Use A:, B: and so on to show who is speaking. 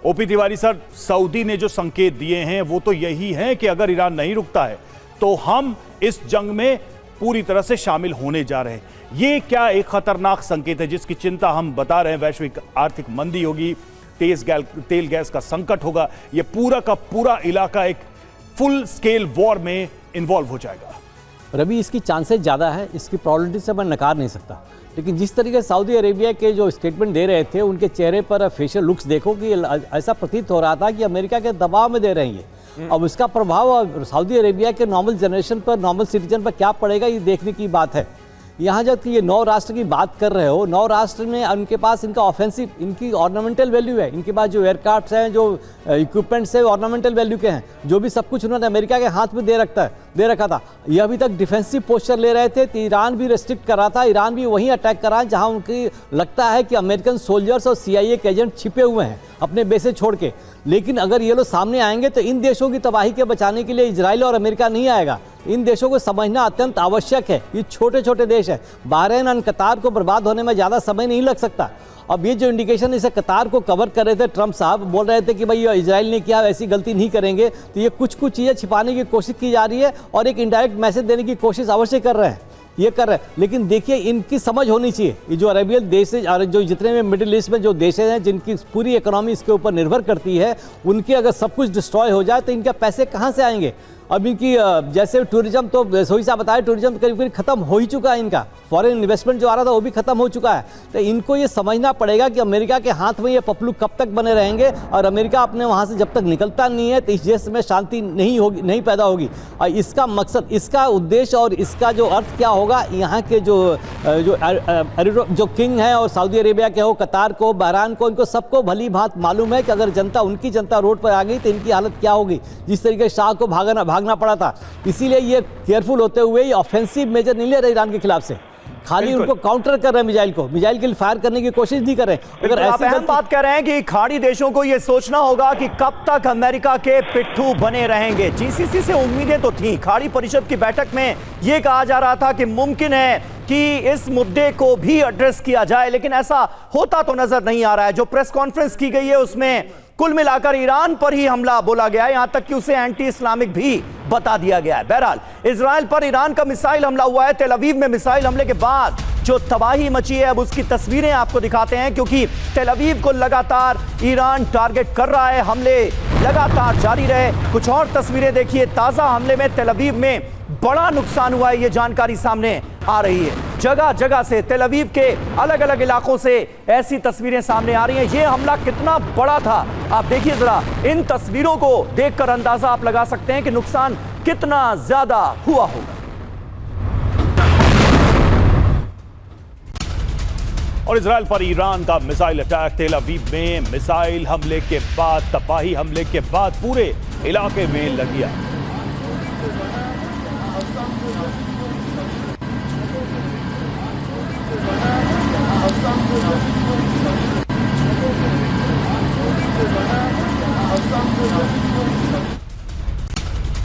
A: OP Tiwari sir, Saudi ने जो संकेत दिए हैं वो तो यही है कि अगर ईरान नहीं रुकता है तो हम इस जंग में पूरी तरह से शामिल होने जा रहे हैं। ये क्या एक खतरनाक संकेत है जिसकी चिंता हम बता रहे हैं। वैश्विक आर्थिक मंदी होगी, तेल गैस का संकट होगा, ये पूरा का पूरा इलाका एक फुल स्केल वॉर में इन्वॉल्व हो जाएगा।
B: रवि, इसकी चांसेस ज़्यादा है, इसकी प्रॉबिलिटी से मैं नकार नहीं सकता, लेकिन जिस तरीके से सऊदी अरेबिया के जो स्टेटमेंट दे रहे थे, उनके चेहरे पर फेशियल लुक्स देखो कि ऐसा प्रतीत हो रहा था कि अमेरिका के दबाव में दे रही है। अब इसका प्रभाव सऊदी अरेबिया के नॉर्मल जनरेशन पर, नॉर्मल सिटीजन पर क्या पड़ेगा, ये देखने की बात है। यहाँ जब ये 9 राष्ट्र की बात कर रहे हो, 9 राष्ट्र में उनके पास इनका ऑफेंसिव, इनकी ऑर्नामेंटल वैल्यू है, इनके पास जो एयरक्राफ्ट हैं, जो इक्विपमेंट्स है, ऑर्नामेंटल वैल्यू के हैं, जो भी सब कुछ उन्होंने अमेरिका के हाथ में दे रखा था। ये अभी तक डिफेंसिव पोस्चर ले रहे थे, तो ईरान भी रेस्ट्रिक्ट कर रहा था, ईरान भी वहीं अटैक कर रहा है जहाँ उनकी लगता है कि अमेरिकन सोल्जर्स और CIA के एजेंट छिपे हुए हैं अपने बेसे छोड़ के। लेकिन अगर ये लोग सामने आएंगे तो इन देशों की तबाही के बचाने के लिए इजराइल और अमेरिका नहीं आएगा। इन देशों को समझना अत्यंत आवश्यक है। ये छोटे छोटे देश है, बहरीन और कतार को बर्बाद होने में ज़्यादा समय नहीं लग सकता। अब ये जो इंडिकेशन इसे कतार को कवर कर रहे थे, ट्रंप साहब बोल रहे थे कि भाई इजराइल ने किया, ऐसी गलती नहीं करेंगे, तो ये कुछ चीज़ें छिपाने की कोशिश की जा रही है और एक इनडायरेक्ट मैसेज देने की कोशिश अवश्य कर रहे हैं, ये कर रहे हैं। लेकिन देखिए, इनकी समझ होनी चाहिए, ये जो अरेबियन देश है और जो जितने में मिडिल ईस्ट में जो देश हैं जिनकी पूरी इकोनॉमी इसके ऊपर निर्भर करती है, उनके अगर सब कुछ डिस्ट्रॉय हो जाए तो इनके पैसे कहाँ से आएंगे। अब इनकी जैसे टूरिज्म, तो सोई साहब बताया, टूरिज्म करीब करीब खत्म हो ही चुका है, इनका फॉरेन इन्वेस्टमेंट जो आ रहा था वो भी खत्म हो चुका है। तो इनको ये समझना पड़ेगा कि अमेरिका के हाथ में ये पपलू कब तक बने रहेंगे, और अमेरिका अपने वहाँ से जब तक निकलता नहीं है तो इस देश में शांति नहीं होगी, नहीं पैदा होगी। और इसका मकसद, इसका उद्देश्य और इसका जो अर्थ क्या होगा, यहाँ के जो किंग है और सऊदी अरेबिया के हो, कतार को, बहरान को, इनको सबको भली भांति मालूम है कि अगर उनकी जनता रोड पर आ गई तो इनकी हालत क्या होगी। जिस तरीके से शाह को भागना पड़ा था, इसीलिए ये केयरफुल होते हुए ये ऑफेंसिव मेजर नहीं ले रहे ईरान के खिलाफ से, खाली उनको काउंटर कर रहे हैं, मिसाइल के लिए फायर करने की कोशिश नहीं कर रहे।
C: अगर ऐसी अहम बात कर रहे हैं कि खाड़ी देशों को यह सोचना होगा कि कब तक अमेरिका के पिट्ठू बने रहेंगे। GCC से उम्मीदें तो थी, खाड़ी परिषद की बैठक में यह कहा जा रहा था कि मुमकिन है कि इस मुद्दे को भी एड्रेस किया जाए, लेकिन ऐसा होता तो नजर नहीं आ रहा है। जो प्रेस कॉन्फ्रेंस की गई है उसमें कुल मिलाकर ईरान पर ही हमला बोला गया है, यहां तक कि उसे एंटी इस्लामिक भी बता दिया गया है। बहरहाल, इजराइल पर ईरान का मिसाइल हमला हुआ है। तेल अवीव में मिसाइल हमले के बाद जो तबाही मची है, अब उसकी तस्वीरें आपको दिखाते हैं, क्योंकि तेल अवीव को लगातार ईरान टारगेट कर रहा है। हमले लगातार जारी रहे। कुछ और तस्वीरें देखिए। ताजा हमले में तेल अवीव में बड़ा नुकसान हुआ है, यह जानकारी सामने आ रही है। जगह जगह से, तेल अवीव के अलग अलग इलाकों से ऐसी तस्वीरें सामने आ रही हैं। यह हमला कितना बड़ा था, आप देखिए जरा। इन तस्वीरों को देखकर अंदाजा आप लगा सकते हैं कि नुकसान कितना ज्यादा हुआ होगा।
A: और इजराइल पर ईरान का मिसाइल अटैक, तेल अवीव में मिसाइल हमले के बाद, तपाही हमले के बाद पूरे इलाके में लग गया।